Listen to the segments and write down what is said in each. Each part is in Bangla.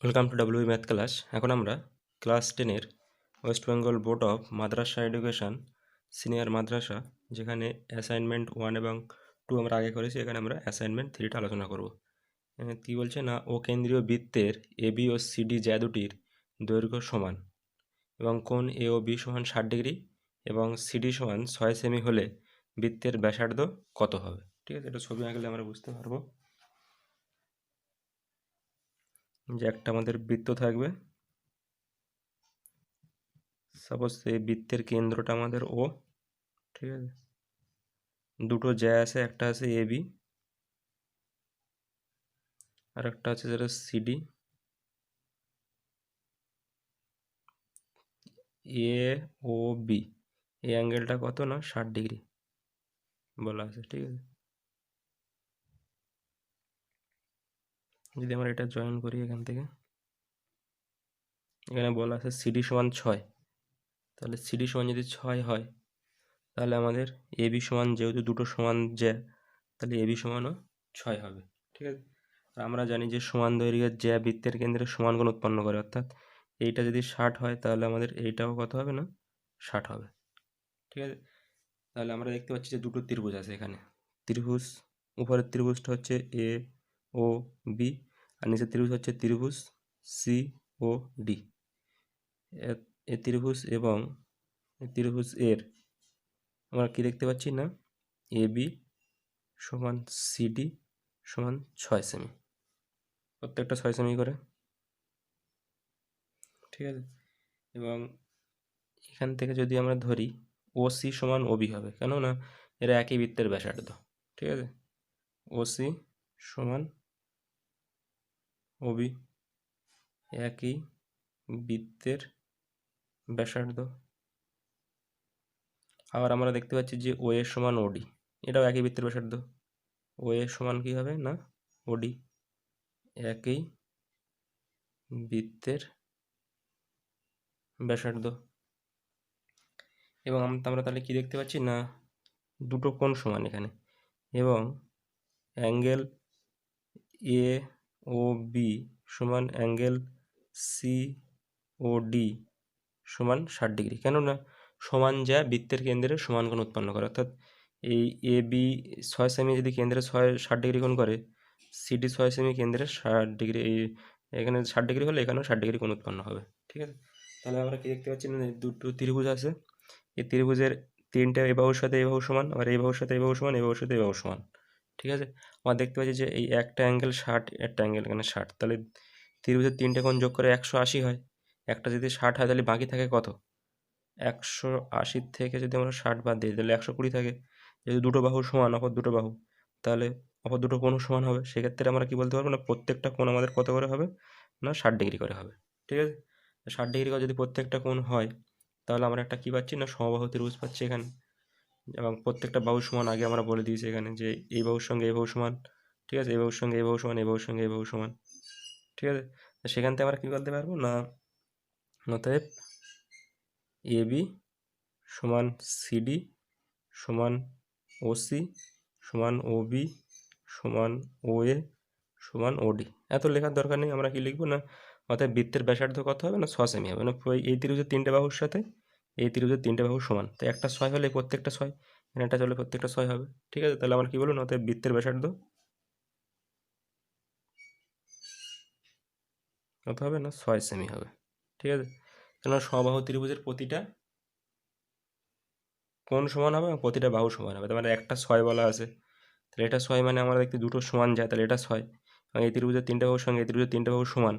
Welcome to W math class. এখন আমরা ক্লাস 10-এর West Bengal board of Madrasah education senior মাদ্রাসা, যেখানে অ্যাসাইনমেন্ট 1 এবং 2 আমরা আগে করেছি, এখানে আমরা অ্যাসাইনমেন্ট 3টা আলোচনা করব। এখানে কী বলছে না, ও কেন্দ্রীয় বৃত্তের এবি ও সিডি জ্যা দুটির দৈর্ঘ্য সমান এবং কোণ এ ও বি সমান 60 ডিগ্রি এবং সিডি সমান 6 সেমি হলে বৃত্তের ব্যাসার্ধ কত হবে। ঠিক আছে, এটা ছবি আঁকলে আমরা বুঝতে পারবো যে একটা আমাদের বৃত্ত থাকবে। সাপোজ এই বৃত্তের কেন্দ্রটা আমাদের ও, ঠিক আছে, দুটো জ্যা আছে, একটা আছে এ বি আর একটা আছে যেটা সিডি। এ ও বি এই অ্যাঙ্গেলটা কত না 60 ডিগ্রি বলা আছে। ঠিক আছে, যদি আমরা এটা জয়েন করি এখান থেকে, এখানে বলা আছে সিডি সমান 6, তাহলে সিডি সমান যদি 6 হয় তাহলে আমাদের এ বি সমান, যেহেতু দুটো সমান জ্যা, তাহলে এ বি সমানও 6 হবে। ঠিক আছে, আর আমরা জানি যে সমান দৈর্ঘ্যের জ্যা বৃত্তের কেন্দ্রে সমান কোণ উৎপন্ন করে, অর্থাৎ এইটা যদি 60 হয় তাহলে আমাদের এইটাও কত হবে না 60 হবে। ঠিক আছে, তাহলে আমরা দেখতে পাচ্ছি যে দুটো ত্রিভুজ আছে এখানে। ত্রিভুজ, উপরের ত্রিভুজটা হচ্ছে এ ও বি আর নিচের ত্রিভুজ হচ্ছে ত্রিভুজ সি ও ডি। এ ত্রিভুজ এবং ত্রিভুজ এর আমরা কি দেখতে পাচ্ছি না, এ বি সমান সিডি সমান 6 সেমি, প্রত্যেকটা 6 সেমি করে। ঠিক আছে, এবং এখান থেকে যদি আমরা ধরি ও সি সমান ও বি হবে, কেননা এরা একই বৃত্তের ব্যাসার্ধ। ঠিক আছে, ও সি সমান ও বি, একই বৃত্তের ব্যাসার্ধ। আবার আমরা দেখতে পাচ্ছি যে ও এ সমান ওডি, এটাও একই বৃত্তের ব্যাসার্ধ। ও এ সমান কী হবে না ওডি, একই বৃত্তের ব্যাসার্ধ। এবং আমরা তাহলে কি দেখতে পাচ্ছি না, দুটো কোণ সমান এখানে, এবং অ্যাঙ্গেল এ ও বি সমান অ্যাঙ্গেল সি ও ডি সমান 60 ডিগ্রি, কেননা সমান জ্যা বৃত্তের কেন্দ্রে সমান কোণ উৎপন্ন করে, অর্থাৎ এই এ বি 6 সেমি যদি কেন্দ্রে 60 ডিগ্রি কোণ করে, সিডি 6 সেমি কেন্দ্রে 60 ডিগ্রি, এই এখানে 60 ডিগ্রি হলে এখানেও 60 ডিগ্রি কোণ উৎপন্ন হবে। ঠিক আছে, তাহলে আমরা কি দেখতে পাচ্ছি না, দুটো ত্রিভুজ আছে, এই ত্রিভুজের তিনটে এই বাহুর সাথে এই বাহু সমান, আর এই বাহুর সাথে এই বাহু সমান, এই বাহুর সাথে এই বাহু সমান। ঠিক আছে, আমরা দেখতে পাচ্ছি যে এই একটা অ্যাঙ্গেল 60, একটা অ্যাঙ্গেল এখানে 60, তাহলে ত্রিভুজের তিনটে কোণ যোগ করে 180 হয়। একটা যদি 60 হয় তাহলে বাকি থাকে কত, 180 থেকে যদি আমরা 60 বাদ দিই তাহলে 120 থাকে। যেহেতু দুটো বাহু সমান, অপর দুটো বাহু, তাহলে অপর দুটো কোণও সমান হবে। সেক্ষেত্রে আমরা কি বলতে পারবো না, প্রত্যেকটা কোণ আমাদের কত করে হবে না 60 ডিগ্রি করে হবে। ঠিক আছে, 60 ডিগ্রি করে যদি প্রত্যেকটা কোণ হয় তাহলে আমরা একটা কী পাচ্ছি না, সমবাহু ত্রিভুজ পাচ্ছি এখানে। এবং প্রত্যেকটা বাহু সমান আগে আমরা বলে দিয়েছি এখানে যে এই বাহুর সঙ্গে এই বাহু সমান। ঠিক আছে, এই বাহুর সঙ্গে এই বাহু সমান, এই বাহুর সঙ্গে এই বাহু সমান। ঠিক আছে, সেখান থেকে আমরা কী বলতে পারবো না, অতএব এ বি সমান সিডি সমান ওসি সমান ওবি সমান ওএ সমান ওডি। এত লেখার দরকার নেই, আমরা কি লিখবো না, অর্থাৎ বৃত্তের ব্যাসার্ধ কত হবে না 6 সেমি হবে না। এই ত্রিভুজের তিনটে বাহুর সাথে এই ত্রিভুজের তিনটে বাহু সমান, তো একটা 6 হলে প্রত্যেকটা 6, এখানে একটা চলে প্রত্যেকটা 6 হবে। ঠিক আছে, তাহলে আমরা কি বলবো না, অর্থাৎ বৃত্তের ব্যাসার্ধ কত হবে না 6 সেমি হবে। ঠিক আছে, কেননা সমবাহু ত্রিভুজের প্রতিটা কোণ সমান হবে এবং প্রতিটা বাহু সমান হবে, তার মানে একটা 6 বলা আছে, তাহলে এটা 6 মানে আমরা দেখতে দুটো সমান যায়, তাহলে এটা 6, এবং এই ত্রিভুজের তিনটে বাহুর সঙ্গে এই ত্রিভুজের তিনটে বাহু সমান,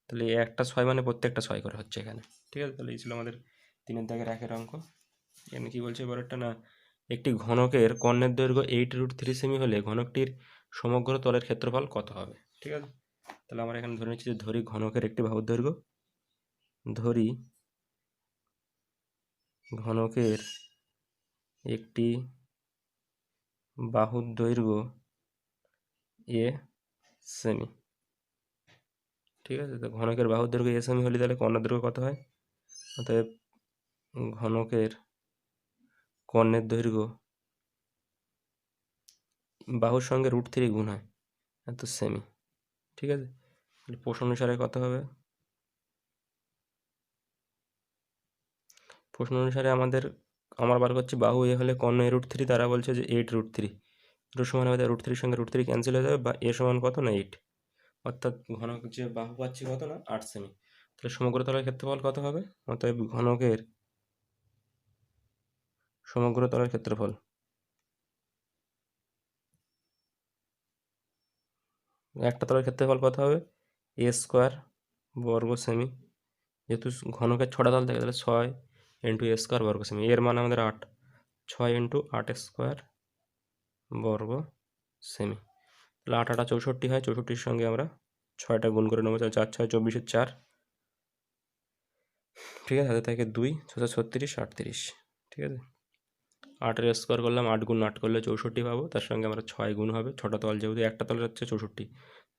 তাহলে এই একটা 6 মানে প্রত্যেকটা 6 করে হচ্ছে এখানে। ঠিক আছে, তাহলে এই ছিল আমাদের 3-এর দাগের 1-এর অঙ্ক। এখানে কী বলছে এবারেরটা না, একটি ঘনকের কর্ণের দৈর্ঘ্য 8√3 সেমি হলে ঘনকটির সমগ্র তলের ক্ষেত্রফল কত হবে। ঠিক আছে, তাহলে আমরা এখানে ধরে নিচ্ছি যে ধরি ঘনকের একটি বাহুর দৈর্ঘ্য, ধরি ঘনকের একটি বাহুর দৈর্ঘ্য এ সেমি। ঠিক আছে, তো ঘনকের বাহুর দৈর্ঘ্য এ সেমি হলে তাহলে কর্ণের দৈর্ঘ্য কত হয়, অতএব ঘনকের কর্ণের দৈর্ঘ্য বাহুর সঙ্গে √3 গুণ হয়, এত সেমি। ঠিক আছে, প্রশ্ন অনুসারে কত হবে? প্রশ্ন অনুসারে আমার বার করছি বাহু এ হলে কর্ণ √3, তারা বলছে যে 8√3, দুটো সমান হবে, √3 সঙ্গে √3 ক্যান্সেল হয়ে যাবে, বা এ সমান কত না 8, অর্থাৎ ঘনক যে বাহু পাচ্ছি কত না 8 সেমি। তাহলে সমগ্র তলের ক্ষেত্রফল কত হবে? অতএব ঘনকের সমগ্র তলের ক্ষেত্রফল একটা তলের ক্ষেত্রফল কত হবে? a স্কোয়ার বর্গ সেমি, যেহেতু ঘনকের 6টা তল থাকে তাহলে 6 ইন্টু a স্কোয়ার বর্গ সেমি, এর মান আমাদের 8, 6 ইন্টু 8 স্কোয়ার বর্গ সেমি। তাহলে 8 8 64 হয়, 64-র সঙ্গে আমরা 6টা গুণ করে নেবো, 4 6 24 4, ঠিক আছে, হাতে থাকে 2, 6 36 38, ঠিক আছে। 8-এর স্কোয়ার করলাম, 8 গুণ 8 করলে 64 পাবো, তার সঙ্গে আমরা 6 গুণ হবে, 6টা তল যেহেতু একটা তলের হচ্ছে 64,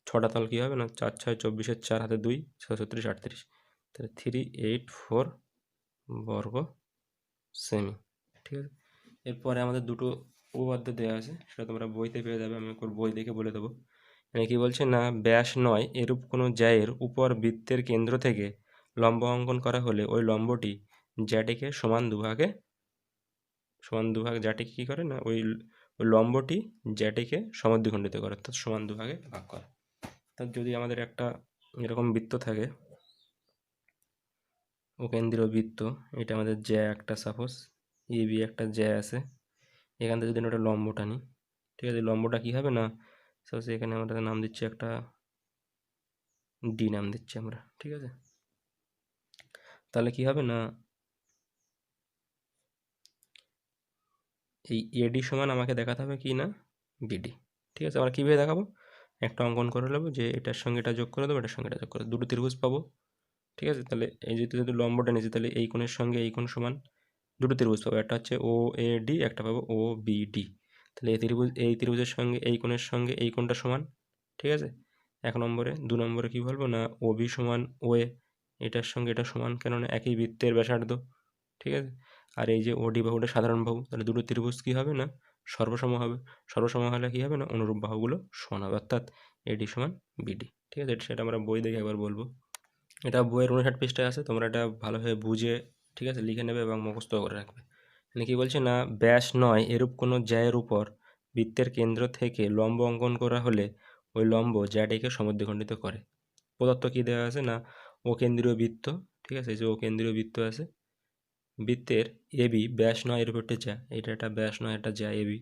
6টা তল কী হবে না 4 6 24-এর 4, হাতে 2, 6 36 38, তাহলে 384 বর্গ সেমি, ঠিক আছে। এরপরে আমাদের দুটো উপপাদ্য দেওয়া আছে, সেটা তোমরা বইতে পেয়ে যাবে, আমি একবার বই দেখে বলে দেবো। এখানে কী বলছে না, ব্যাস নয় এরূপ কোনো জ্যায়ের উপর বৃত্তের কেন্দ্র থেকে লম্ব অঙ্কন করা হলে ওই লম্বটি জ্যাটিকে সমান দুভাগে জ্যাটিকে কী করে না, ওই লম্বটি জ্যাটিকে সমদ্বিখণ্ডিত করে, অর্থাৎ সমান দুভাগে ভাগ করে। অর্থাৎ যদি আমাদের একটা এরকম বৃত্ত থাকে, ও কেন্দ্রীয় বৃত্ত, এটা আমাদের জ্যা একটা, সাপোজ এবি একটা জ্যা আছে, এখান থেকে যদি আমরা একটা লম্ব টানি, ঠিক আছে, লম্বটা কী হবে না, সাপোজ এখানে আমরা নাম দিচ্ছি একটা ডি নাম দিচ্ছি আমরা, ঠিক আছে। তাহলে কী হবে না, এই এডি সমান আমাকে দেখাতে হবে কি না বিডি, ঠিক আছে। আমরা কীভাবে দেখাবো, একটা অঙ্কন করে নেবো যে এটার সঙ্গে এটা যোগ করে দেবো, এটার সঙ্গে এটা যোগ করে দেবো, দুটো ত্রিভুজ পাবো, ঠিক আছে। তাহলে এই যেহেতু লম্বটা নিয়েছি, তাহলে এই কোণের সঙ্গে এই কোণ সমান, দুটো ত্রিভুজ পাবো, একটা হচ্ছে ও এ ডি, একটা পাবো ও বি ডি। তাহলে এই ত্রিভুজের সঙ্গে এই কোণের সঙ্গে এই কোণটা সমান, ঠিক আছে, 1 নম্বরে। 2 নম্বরে কী বলবো না, ও বি সমান ও এ, এটার সঙ্গে এটা সমান, কেননা একই বৃত্তের ব্যাসার্ধ, ঠিক আছে। আর এই যে ওডি বাহুটা সাধারণ বাহু, তাহলে দুটো ত্রিভুজ কী হবে না সর্বসম হবে, সর্বসম হলে কী হবে না অনুরূপ বাহুগুলো সমান হবে, অর্থাৎ এডি সমান বিডি, ঠিক আছে। সেটা আমরা বই দেখে একবার বলবো, এটা বইয়ের 59 পৃষ্ঠায় আছে, তোমরা এটা ভালোভাবে বুঝে, ঠিক আছে, লিখে নেবে এবং মুখস্থ করে রাখবে। মানে কী বলছে না, ব্যাস নয় এরূপ কোনো জ্যায়ের উপর বৃত্তের কেন্দ্র থেকে লম্ব অঙ্কন করা হলে ওই লম্ব জ্যাটিকে সমদ্বিখণ্ডিত করে। প্রদত্ত কী দেওয়া আছে না, ও কেন্দ্রীয় বৃত্ত, ঠিক আছে, এই যে ও কেন্দ্রীয় বৃত্ত আছে, বৃত্তের এবি ব্যাস নয় এর উপর একটা জ্যা, এটা একটা ব্যাস নয় একটা জ্যা এবি,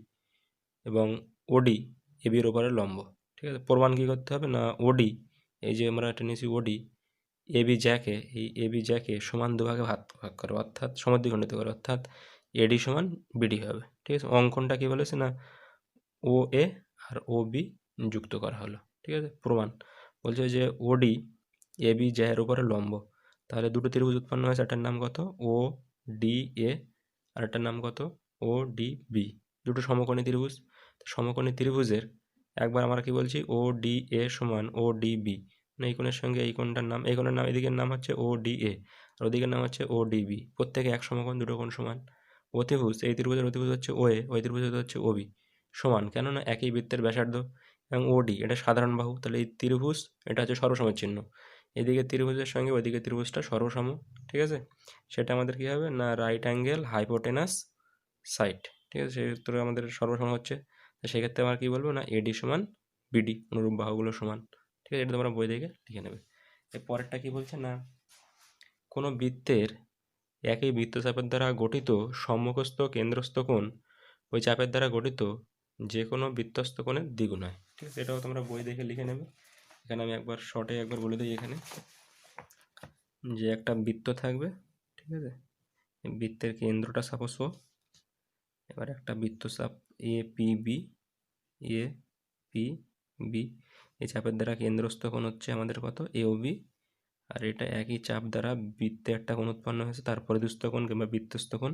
এবং ওডি এবির ওপরে লম্ব, ঠিক আছে। প্রমাণ কী করতে হবে না, ওডি, এই যে আমরা একটা নিয়েছি ওডি, এই এবি জ্যাকে সমান দুভাগে ভাগ করে, অর্থাৎ সমদ্বিখণ্ডিত করে, অর্থাৎ এডি সমান বিডি হবে, ঠিক আছে। অঙ্কনটা কী বলেছে না, ও এ আর ও বি যুক্ত করা হলো, ঠিক আছে। প্রমাণ বলছে যে ওডি এবি জ্যায়ের উপরে লম্ব, তাহলে দুটো ত্রিভুজ উৎপন্ন হয়েছে, একটার নাম কত ও ডি এ, আর একটার নাম কত ও ডি বি, দুটো সমকোণী ত্রিভুজ। সমকোণী ত্রিভুজের একবার আমরা কি বলছি, ও ডি এ সমান ও ডি বি, মানে এই কোণের সঙ্গে এই কোণটার নাম, এই কোণের নাম, এদিকের নাম হচ্ছে ও ডি এ, আর ওদিকের নাম হচ্ছে ও ডি বি, প্রত্যেকে এক সমকোণ, দুটো কোণ সমান। অতিভুজ, এই ত্রিভুজের অতিভুজ হচ্ছে ও এ, ওই ত্রিভুজের হচ্ছে ও বি, সমান, কেননা একই বৃত্তের ব্যাসার্ধ, এবং ওডি এটা সাধারণ বাহু, তাহলে এই ত্রিভুজ এটা হচ্ছে সর্বসমের চিহ্ন, এদিকে ত্রিভুজের সঙ্গে ওইদিকে ত্রিভুজটা সর্বসম, ঠিক আছে। সেটা আমাদের কী হবে না, রাইট অ্যাঙ্গেল হাইপোটেনাস সাইড, ঠিক আছে, সেক্ষেত্রে আমাদের সর্বসম হচ্ছে, তো সেক্ষেত্রে আমরা কী বলবো না, এডি সমান বিডি, অনুরূপ বাহুগুলো সমান, ঠিক আছে। এটা তোমরা বই দেখে লিখে নেবে। এর পরেরটা কী বলছে না, কোনো বৃত্তের একই বৃত্তচাপের দ্বারা গঠিত সম্মুখস্থ কেন্দ্রস্থ কোণ ওই চাপের দ্বারা গঠিত যে কোনো বৃত্তস্থ কোণের দ্বিগুণ হয়, ঠিক আছে। এটাও তোমরা বই দেখে লিখে নেবে। এখানে আমি একবার শর্টে একবার বলে দিই, এখানে যে একটা বৃত্ত থাকবে, ঠিক আছে, বৃত্তের কেন্দ্রটা সাপোজ ও, এবার একটা বৃত্তচাপ A P B, A P B, এই চাপের দ্বারা কেন্দ্রস্থ কোণ হচ্ছে আমাদের কত এ ও বি, আর এটা একই চাপ দ্বারা বৃত্তে একটা কোণ উৎপন্ন হয়েছে, তার পরিদুস্থ কোণ কিংবা বৃত্তস্থ কোণ,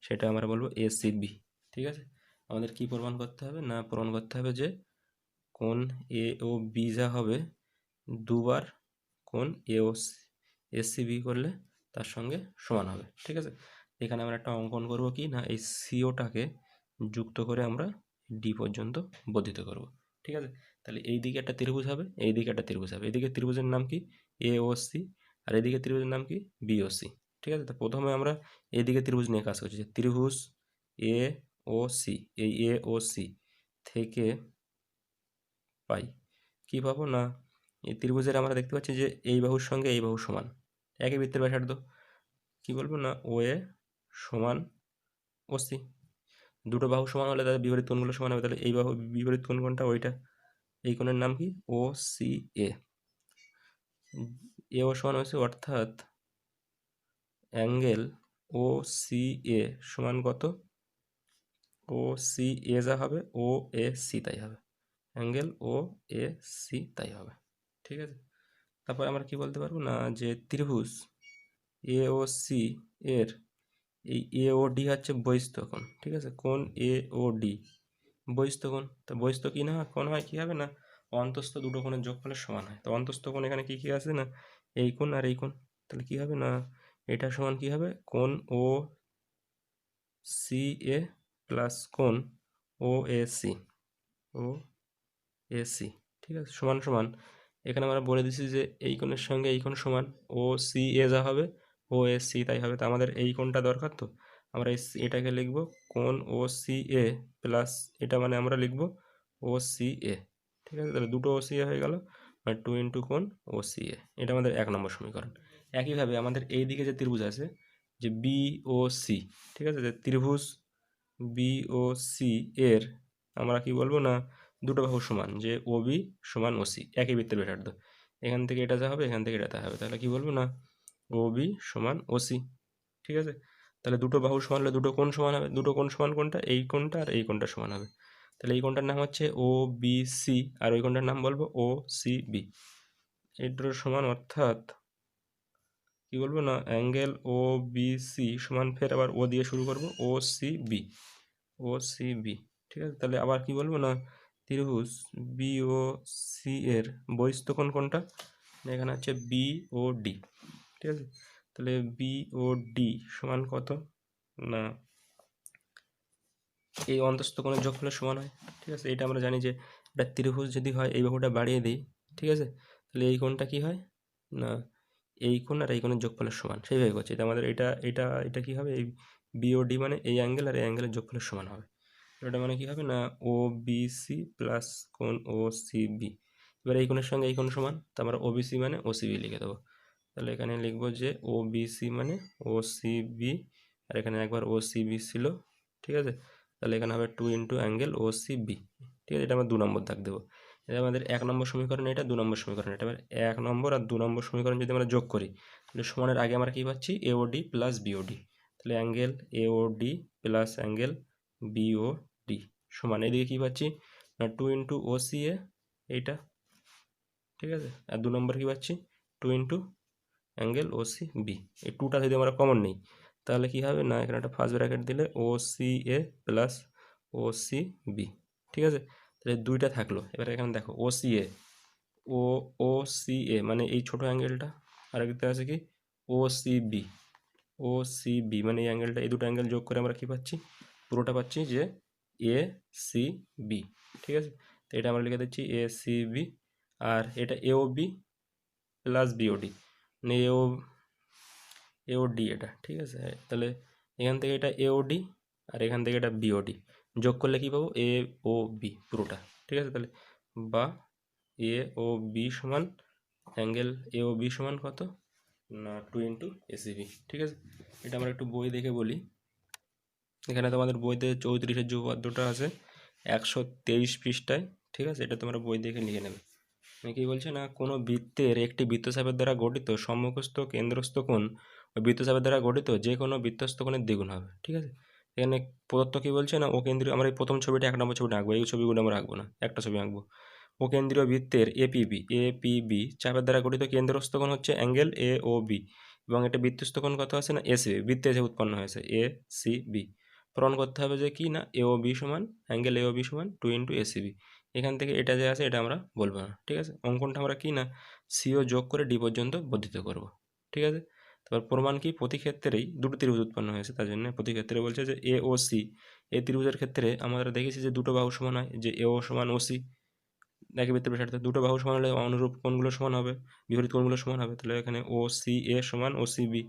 সেটা আমরা বলবো এসিবি, ঠিক আছে। আমাদের কি প্রমাণ করতে হবে না, প্রমাণ করতে হবে যে কোণ এ ও বি যা হবে দুবার কোণ এ ও এসিবি করলে তার সঙ্গে সমান হবে, ঠিক আছে। এখানে আমরা একটা অঙ্কন করব কি না, এই সিওটাকে যুক্ত করে আমরা ডি পর্যন্ত বর্ধিত করব, ঠিক আছে। তাহলে এই দিকে একটা ত্রিভুজ হবে, এই দিকে একটা ত্রিভুজ হবে। এদিকে ত্রিভুজের নাম কি? এ ও সি, আর এদিকে ত্রিভুজের নাম কি? বি ও সি। ঠিক আছে, তো প্রথমে আমরা এইদিকে ত্রিভুজ নিয়ে কাজ করছি। ত্রিভুজ এ ও সি, এই এ ও সি থেকে পাই কি পাবো না, এই ত্রিভুজের আমরা দেখতে পাচ্ছি যে এই বাহুর সঙ্গে এই বাহু সমান, একই বৃত্তের ব্যাসার্ধ। কি বলবো না, ও এ সমান ও সি। দুটো বাহু সমান হলে তাদের বিপরীত কোণগুলো সমান হবে। তাহলে এই বাহু বিপরীত কোণ কোনটা? ওইটা। এই কোণের নাম কি? ও সি এ। এ ও সমান হয়েছে, অর্থাৎ অ্যাঙ্গেল ও সি এ সমান কত? ও সি এ যা হবে, ও এ সি তাই হবে। অ্যাঙ্গেল ও এ সি তাই হবে। ঠিক আছে, তারপর আমরা কি বলতে পারবো না, যে ত্রিভুজ এ ও সি এর এই এ ও ডি হচ্ছে বহিস্থ কোণ। ঠিক আছে, কোণ এ ও ডি বহিস্থ কোণ। তো বহিস্থ কি না কোণ হয়, কি হবে না, অন্তস্থ দুটো কোণের যোগফলের সমান হয়। তো অন্তস্থ কোণ এখানে কি কি আছে না, এই কোণ আর এই কোণ। তাহলে কি হবে না, এটা সমান কি হবে, কোণ ও সি এ প্লাস কোণ ও A C, O A C. ঠিক আছে, সমান সমান এখানে আমরা বলে দিছি যে এই কোণের সঙ্গে এই কোণ সমান, ও সি এ যা হবে, ও এ সি তাই হবে। তো আমাদের এই কোণটা দরকার, তো আমরা এটাকে লিখব কোণ ও সি এ প্লাস এটা মানে আমরা লিখব ও সি এ। ঠিক আছে, তাহলে দুটো ও সি এ হয়ে গেল, মানে 2 ইন্টু কোণ ও সি এ। এটা আমাদের 1 নম্বর সমীকরণ। একইভাবে আমাদের এই দিকে যে ত্রিভুজ আছে, যে বি ও সি, ঠিক আছে, যে ত্রিভুজ বি ও সি এর আমরা কি বলবো না, দুটো বাহু সমান, যে ও বি সমান ও সি, একই বৃত্তের ব্যাসার্ধ। এখান থেকে এটা যা হবে, এখান থেকে এটা তা হবে। তাহলে কি বলবো না, ও বি সমান ও সি। ঠিক আছে, তাহলে দুটো বাহু সমান হলে দুটো কোণ সমান হবে। দুটো কোণ সমান কোনটা? এই কোণটা আর এই কোণটা সমান হবে। তাহলে এই কোণটার নাম হচ্ছে ও বি সি, আর ওই কোণটার নাম বলবো ও সি বি। এই দুটো সমান, অর্থাৎ কি বলবো না, অ্যাঙ্গেল ও বি সি সমান, ফের আবার ও দিয়ে শুরু করবো, ও সি বি, ও সি বি। ঠিক আছে, তাহলে আবার কি বলবো না, ত্রিভুজ বি ও সি এর বহিস্থ কোণ কোনটা? এখানে হচ্ছে বি ও ডি। ঠিক আছে, তাহলে বি ও ডি সমান কত না, এই অন্তস্থ কোণের যোগফলের সমান হয়। ঠিক আছে, এটা আমরা জানি যে একটা ত্রিভুজ যদি হয়, এই বাহুটা বাড়িয়ে দিই, ঠিক আছে, তাহলে এই কোণটা কি হয় না, এই কোণ আর এই কোণের যোগফলের সমান। সেইভাবে করছি, এটা আমাদের এটা এটা এটা কি হবে, এই বিওডি মানে এই অ্যাঙ্গেল আর এই অ্যাঙ্গেলের যোগফলের সমান হবে। এটা মানে কি হবে না, ও বি সি প্লাস কোণ ও সি বি। এবার এই কোণের সঙ্গে এই কোণ সমান, তো আমরা ও বি সি মানে ও সি বি লিখে দেবো। তাহলে এখানে লিখবো যে ও বি সি মানে ও সি বি, আর এখানে একবার ও সি বি ছিল। ঠিক আছে, তাহলে এখানে হবে 2 ইন্টু অ্যাঙ্গেল ও সি বি। ঠিক আছে, এটা আমরা 2 নম্বর দাগ দেবো। এটা আমাদের 1 নম্বর সমীকরণ, এটা 2 নম্বর সমীকরণ। এটা এবার 1 নম্বর আর 2 নম্বর সমীকরণ যদি আমরা যোগ করি, তাহলে সমানের আগে আমরা কী পাচ্ছি, এওডি প্লাস বিওডি। তাহলে angle AOD plus angle BOD সমান, এদিকে কী পাচ্ছি না, 2 ইন্টু ও সি এ এইটা। ঠিক আছে, আর 2 নম্বর কী পাচ্ছি, 2 ইন্টু অ্যাঙ্গেল ও সি বি। এই 2টা যদি আমরা কমন নিই, তাহলে কি হবে না, এখানে একটা ফার্স্ট ব্র্যাকেট দিলে ও সি এ প্লাস ও সি বি। ঠিক আছে, তাহলে 2টা থাকলো। এবার এখানে দেখো ও সি এ, ও ও সি এ মানে এই ছোটো অ্যাঙ্গেলটা, আর একটা আছে কি ও সি বি, ও সি বি মানে এই অ্যাঙ্গেলটা। এই দুটো অ্যাঙ্গেল যোগ করে আমরা কি পাচ্ছি, পুরোটা পাচ্ছি যে এ সি বি। ঠিক আছে, তো এটা আমরা লিখে দিচ্ছি এ সি বি, আর এটা এও বি প্লাস বিওডি মানে এওডি এটা। ঠিক আছে, তাহলে এখান থেকে এটা এওডি আর এখান থেকে এটা বিওডি যোগ করলে কি পাবো, এ ও বি পুরোটা। ঠিক আছে, তাহলে বা এ ও বি সমান অ্যাঙ্গেল এ ও বি সমান কত না, 2 ইন্টু এসিবি। ঠিক আছে, এটা আমরা একটু বই দেখে বলি। এখানে তোমাদের বইতে 34-এর যে উপপাদ্যটা আছে 123 পৃষ্ঠায়। ঠিক আছে, এটা তোমরা বই দেখে লিখে নেবে। কি বলছে না, কোনো বৃত্তের একটি বৃত্তচাপের দ্বারা গঠিত সম্মুখস্থ কেন্দ্রস্থ কোণ ওই বৃত্তচাপের দ্বারা গঠিত যে কোনো বৃত্তস্থ কোণের দ্বিগুণ হবে। ঠিক আছে, এখানে প্রদত্ত কি বলছে না, ও কেন্দ্রীয়, আমরা এই প্রথম ছবিটা 1 নম্বর ছবিটা আঁকবো, এই ছবিগুলো আমরা আঁকবো না, একটা ছবি আঁকবো। ও কেন্দ্রীয় বৃত্তের এপিবি চাপের দ্বারা গঠিত কেন্দ্রস্থ কোণ হচ্ছে অ্যাঙ্গেল এ ও বি, এবং এটা বৃত্তস্থ কোণ কত আছে না, এসিবি, বৃত্তে যে উৎপন্ন হয়েছে এ সি বি। প্রমাণ করতে হবে যে কি না, এ ও বি সমান অ্যাঙ্গেল এ ও বি সমান 2 ইন্টু এসিবি। এখান থেকে এটা যে আছে এটা আমরা বলবো না। ঠিক আছে, অঙ্কনটা আমরা কি না, সিও যোগ করে ডি পর্যন্ত বর্ধিত করব। ঠিক আছে, তারপর প্রমাণ কি, প্রতি ক্ষেত্রেই দুটো ত্রিভুজ উৎপন্ন হয়েছে, তার জন্য প্রতি ক্ষেত্রে বলছে যে এ ও সি, এই ত্রিভুজের ক্ষেত্রে আমরা দেখেছি যে দুটো বাহু সমান হয়, যে এ ও সমান ও সি। একই বৃত্তের ব্যাসার্ধ, দুটো বাহু সমান হলে অনুরূপ কোণগুলো সমান হবে, বিপরীত কোণগুলো সমান হবে। তাহলে এখানে ও সি এ সমান ও সি বি,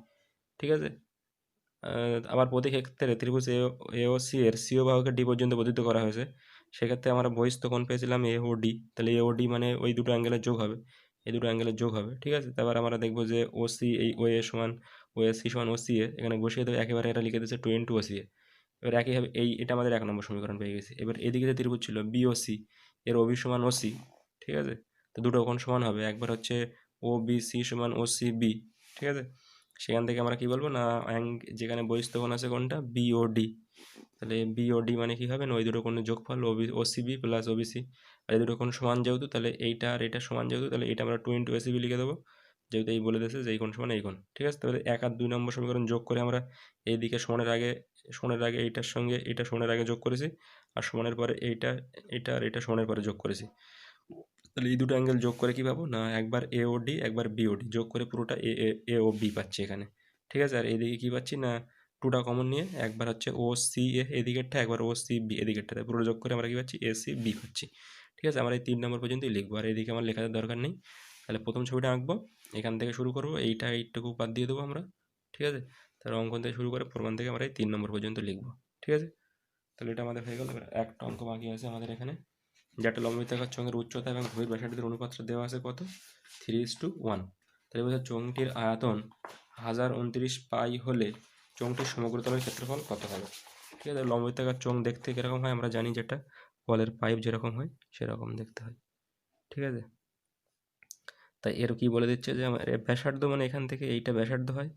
ঠিক আছে। আবার প্রতি ক্ষেত্রে ত্রিভুজ এ ও সি এর সিও বাহুকে ডি পর্যন্ত বর্ধিত করা হয়েছে। সেক্ষেত্রে আমরা বহিস্থ কোণ পেয়েছিলাম এ ও ডি, তাহলে এ ও ডি মানে ওই দুটো অ্যাঙ্গেলের যোগ হবে, এই দুটো অ্যাঙ্গেলের যোগ হবে, ঠিক আছে। তারপর আমরা দেখবো যে ও সি, এই ও এ সমান ও এ সি সমান ও সি এ, এখানে বসিয়ে দেবো একেবারে, এটা লিখে দিচ্ছে 2 ইন্টু ও সি এ। এবার একইভাবে এটা আমাদের 1 নম্বর সমীকরণ পেয়ে গেছি। এবার এদিকে যে ত্রিভুজ ছিল বি ও সি, এর ওবি সমান ও সি, ঠিক আছে। তো দুটো কোণ সমান হবে, একবার হচ্ছে ও বি সি সমান ও সি বি, ঠিক আছে। সেখান থেকে আমরা কি বলবো না, যেখানে বহিস্থ কোণ আছে কোনটা বিওডি, তাহলে বিওডি মানে কি হবে না, ওই দুটো কোণের যোগফল ওসিবি প্লাস ওবিসি। আর এই দুটো কোণ সমান যেহেতু, তাহলে এইটা আর এটা সমান যেহেতু, তাহলে এটা আমরা 2 ইন্টু এসিবি লিখে দেবো, যেহেতু এই বলে দিয়েছে যে এই কোণ সমান এই কোণ, ঠিক আছে। তাহলে 1 আর 2 নম্বর সমীকরণ যোগ করে আমরা এইদিকে সমানের আগে এইটার সঙ্গে এটা সমানের আগে যোগ করেছি, আর সমানের পরে এইটা আর এটা সমানের পরে যোগ করেছি। তাহলে এই দুটো অ্যাঙ্গেল যোগ করে কি পাবো না, একবার এওডি একবার বিওডি, যোগ করে পুরোটা এ ও বি পাচ্ছি এখানে, ঠিক আছে। আর এদিকে কি পাচ্ছি না, টুটা কমন নিয়ে একবার হচ্ছে ও সি এ এদিকেরটা, একবার ও সি বি এদিকেরটা, পুরো যোগ করে আমরা কি পাচ্ছি এ সি বি পাচ্ছি, ঠিক আছে। আমরা এই 3 নম্বর পর্যন্তই লিখবো, আর এদিকে আমার লেখার দরকার নেই। তাহলে প্রথম ছবিটা আঁকবো, এখান থেকে শুরু করবো, এইটুকু বাদ দিয়ে দেবো আমরা, ঠিক আছে। তাহলে অঙ্কন থেকে শুরু করে প্রমাণ থেকে আমরা এই 3 নম্বর পর্যন্ত লিখবো, ঠিক আছে। তাহলে এটা আমাদের হয়ে গেল। এবার একটা অঙ্ক বাকি আছে আমাদের এখানে, যেটা লম্বিতাকার চোঙের উচ্চতা এবং ভূমির ব্যাসার্ধের অনুপাতটা দেওয়া আছে কত, 3:1। তাহলে বলছে চোঙটির আয়তন 1029 পাই হলে চোঙটির সমগ্র তলের ক্ষেত্রফল কত হবে, ঠিক আছে। লম্বিতাকার চোঙ দেখতে কীরকম হয় আমরা জানি, যেটা কলের পাইপ যেরকম হয় সেরকম দেখতে হয়, ঠিক আছে। তাই এর কি বলে দিচ্ছে যে আমার ব্যাসার্ধ মানে এখান থেকে এইটা ব্যাসার্ধ হয়,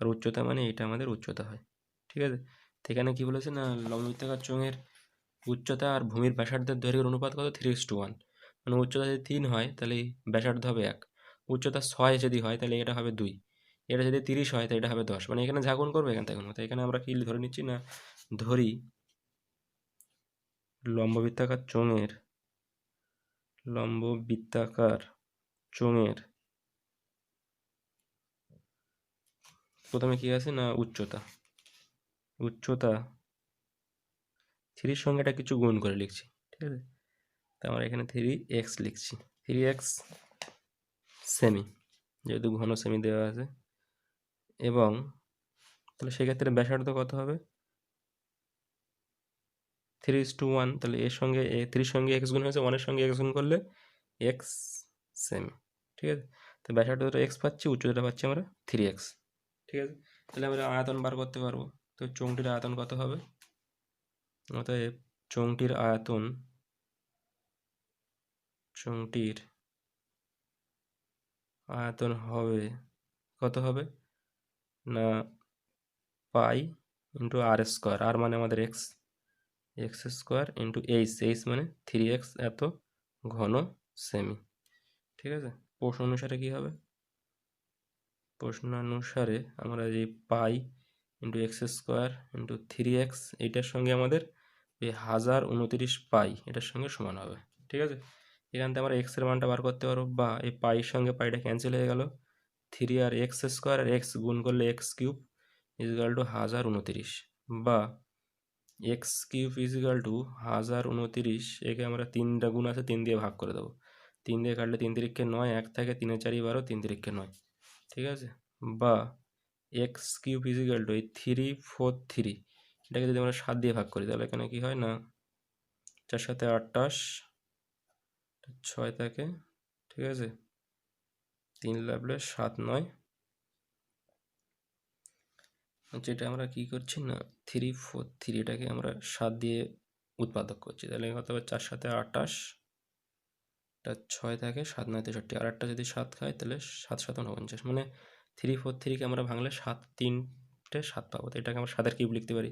আর উচ্চতা মানে এইটা আমাদের উচ্চতা হয়, ঠিক আছে। তো এখানে কী বলেছে না, লম্বিতাকার চোঙের উচ্চতা আর ভূমির ব্যাসার্ধের দৈর্ঘ্যের অনুপাত কত, 3:1। মানে উচ্চতা যদি 3 হয় তাহলে ব্যাসার্ধ হবে 1, উচ্চতা 6 যদি হয় তাহলে এটা হবে 2, এটা যদি 30 হয় তাহলে এটা হবে 10, মানে এখানে যা গুণ করবে এখান থেকে। তো এখানে আমরা কি ধরে নিচ্ছি না, ধরি লম্ববৃত্তাকার চোঙের প্রথমে কি আছে না, উচ্চতা 3-র সঙ্গে এটা কিছু গুণ করে লিখছি, ঠিক আছে। তো আমরা এখানে 3x লিখছি, 3x সেমি, যেহেতু ঘন সেমি দেওয়া আছে। এবং তাহলে সেক্ষেত্রে ব্যাসার্ধ কত হবে, 3:1, তাহলে এর সঙ্গে 3-র সঙ্গে এক্স গুণ হয়েছে, 1-এর সঙ্গে এক্স গুণ করলে এক্স সেমি, ঠিক আছে। তো ব্যাসার্ধটা এক্স পাচ্ছি, উচ্চতাটা পাচ্ছি আমরা 3x, ঠিক আছে। তাহলে আমরা আয়তন বার করতে পারবো। তো চোঙটির আয়তন কত হবে, অতএব চোঙটির আয়তন হবে কত হবে না, পাই ইন্টু আর স্কোয়ার, আর মানে আমাদের এক্স স্কোয়ার ইন্টু এইচ মানে 3x এত ঘন সেমি, ঠিক আছে। প্রশ্ন অনুসারে কি হবে, আমরা যে pi into x square into 3x, এইটার সঙ্গে আমাদের এই 1029 পাই এটার সঙ্গে সমান হবে, ঠিক আছে। এখান থেকে আমরা এক্সের মানটা বার করতে পারবো, বা এই পাইয়ের সঙ্গে পাইটা ক্যান্সেল হয়ে গেল, 3 আর এক্স স্কোয়ার আর এক্স গুণ করলে এক্স কিউব ইজিক্যাল টু 1029, বা এক্স কিউব ইজিক্যাল টু 1029, একে আমরা 3টা গুণ আছে 3 দিয়ে ভাগ করে দেবো, 3 দিয়ে কাটলে 3 তিরিক্ষে 9, 1 থাকে 3 4 12, 3 তিরিক্ষে 9, ঠিক আছে। বা এক্স কিউব ইজিক্যাল টু এই 343, এটাকে যদি আমরা 7 দিয়ে ভাগ করি তাহলে এখানে কি হয় না, 4 7 28, 6 থাকে, ঠিক আছে, 3 লাগলে 7 9, যেটা আমরা কি করছি না 343, এটাকে আমরা 7 দিয়ে উৎপাদক করছি, তাহলে কত হবে 4 7 28, 6 থাকে, 7 9 63, আর একটা যদি 7 খায় তাহলে 7 7 49, মানে 343কে আমরা ভাঙলে 7 3টে 7 পাবো। তো এটাকে আমরা 7-এর কিউব লিখতে পারি।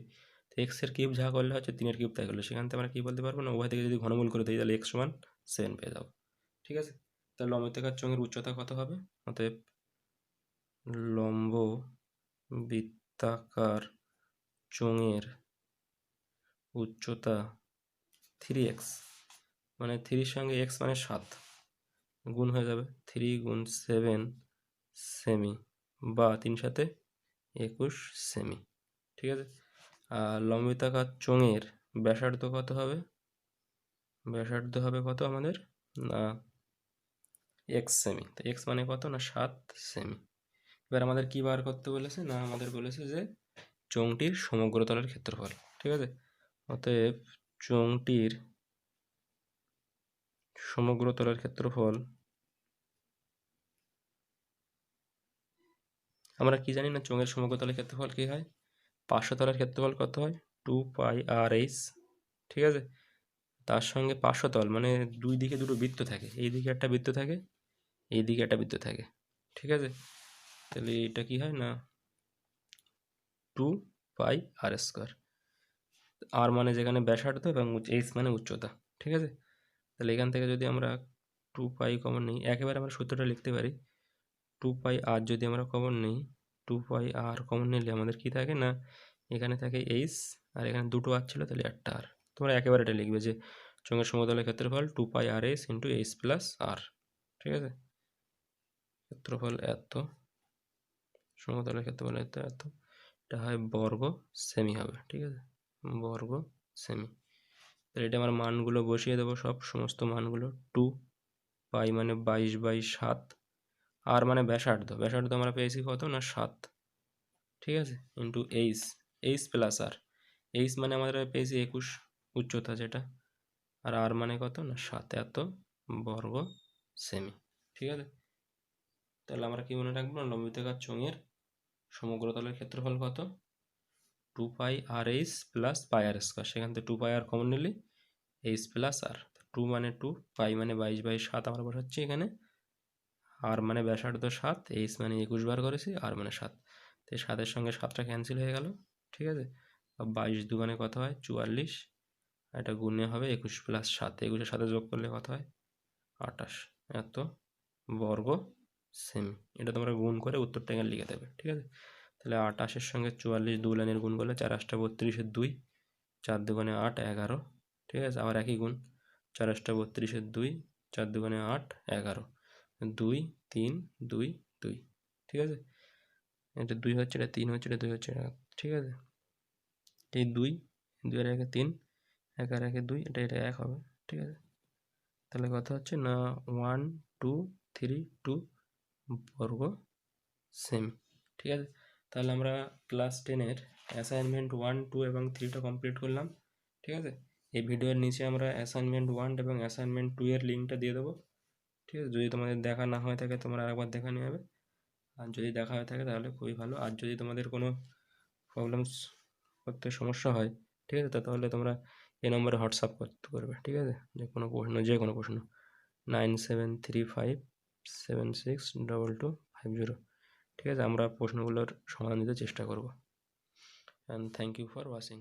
তো এক্সের কিউব যা করলে হচ্ছে 3-এর কিউব তাই করলে, সেখান থেকে আমরা কী বলতে পারবো না, উভয় থেকে যদি ঘনমূল করে দিই তাহলে x সমান 7 পেয়ে যাবো, ঠিক আছে। তাহলে লম্ববৃত্তাকার চোঙের উচ্চতা কত হবে, অতএব লম্ববৃত্তাকার চোঙের উচ্চতা 3x, মানে 3-র সঙ্গে x মানে 7 গুণ হয়ে যাবে, 3 গুণ 7 সেমি, বা 3 সাথে 21 সেমি, ঠিক আছে। আর লম্ববৃত্তাকার চোঙের ব্যাসার্ধ কত হবে, ব্যাসার্ধ হবে কত আমাদের না এক্স সেমি। তো এক্স মানে কত না 7 সেমি। এবার আমাদের কি বার করতে বলেছে না আমাদের বলেছে যে চোঙটির সমগ্র তলের ক্ষেত্রফল, ঠিক আছে। অতএব চোঙটির সমগ্র তলের ক্ষেত্রফল আমরা কি জানি না, চোঙের সমগ্র তলের ক্ষেত্রফল কি হয়, পার্শ্বতলের ক্ষেত্রফল কত হয় 2πr/h, ঠিক আছে। তার সঙ্গে পার্শ্বতল মানে দুই দিকে দুটো বৃত্ত থাকে, এই দিকে একটা বৃত্ত থাকে, এই দিকে একটা বৃত্ত থাকে, ঠিক আছে। তাহলে এটা কি হয় না 2πr², আর মানে যেখানে ব্যাসার্ধ এবং এইচ মানে উচ্চতা, ঠিক আছে। তাহলে এখান থেকে যদি আমরা 2π কমন নিই, একেবারে আমরা সূত্রটা লিখতে পারি 2πr যদি আমরা কমন নিই, 2πr কমন নিলে আমাদের কি থাকে না এখানে থাকে এইচ আর এখানে দুটো আর ছিল, তাহলে একটা আর। তোমরা একেবারে এটা লিখবে যে চোঙের সমতলের ক্ষেত্রফল 2πr/h ইন্টু এইচ প্লাস আর, ঠিক আছে। ক্ষেত্রফল এত, সমতলের ক্ষেত্রফল এত এত, এটা হয় বর্গ সেমি হবে, ঠিক আছে, বর্গ সেমি। তাহলে এটা আমার মানগুলো বসিয়ে দেবো, সমস্ত মানগুলো 2π মানে 22/7, আর মানে ব্যাসার্ধ, ব্যাসার্ধ আমরা পেয়েছি কত না 7, ঠিক আছে, ইন্টু এইচ প্লাস আর, এইচ মানে আমরা পেয়েছি 21 উচ্চতা যেটা, আর মানে কত না 7 এত বর্গ সেমি, ঠিক আছে। তাহলে আমরা কি মনে রাখবো না লম্বিতকার চোঙের সমগ্র তলের ক্ষেত্রফল কত 2πr/h প্লাস πr², সেখান থেকে 2πr কমন নিলে এইচ প্লাস আর, 2 মানে 2, π মানে 22/7 আমরা বসাচ্ছি এখানে, আর মানে ব্যাসার্ধ 7, এইচ মানে 21 বার করেছি, আর মানে 7, তো 7-এর সঙ্গে 7টা ক্যান্সেল হয়ে গেল, ঠিক আছে। 22 দুগুণে কত হয় 44, এটা গুণে হবে 21 প্লাস 7, 21-এর সাথে যোগ করলে কত হয় 28 এত বর্গ সেমি। এটা তোমরা গুণ করে উত্তরটা এখানে লিখে দেবে, ঠিক আছে। তাহলে 28-এর সঙ্গে 44 দু লাইনের গুণ করলে 4 8 32-এর 2, 4 দুগুণে 8 11, ঠিক আছে। আবার একই গুণ 4 8 32-এর 2, 4 দুগুণে 8 11, 2 3 2 2, ঠিক আছে। এটা 2 হচ্ছে, এটা 3 হচ্ছে, এটা 2 হচ্ছে, ঠিক আছে। এই 2 2 আর 1 3, 1 আর 1 2, এটা 1 হবে, ঠিক আছে। তাহলে কথা হচ্ছে না 1 2 3 2 বর্গ সেমি, ঠিক আছে। তাহলে আমরা ক্লাস 10-এর অ্যাসাইনমেন্ট 1 2 এবং 3টা কমপ্লিট করলাম, ঠিক আছে। এই ভিডিওর নিচে আমরা অ্যাসাইনমেন্ট 1 এবং অ্যাসাইনমেন্ট 2 এর লিঙ্কটা দিয়ে দেবো, ঠিক আছে। যদি তোমাদের দেখা না হয়ে থাকে তোমরা আরেকবার দেখে নেবে, আর যদি দেখা হয়ে থাকে তাহলে খুবই ভালো। আর যদি তোমাদের কোনো প্রবলেমস করতে সমস্যা হয়, ঠিক আছে, তাহলে তোমরা এই নম্বরে হোয়াটসঅ্যাপ করতে পারবে, ঠিক আছে। যে কোনো প্রশ্ন 9735762250, ঠিক আছে। আমরা প্রশ্নগুলোর সমাধান দিতে চেষ্টা করব। And thank you for watching.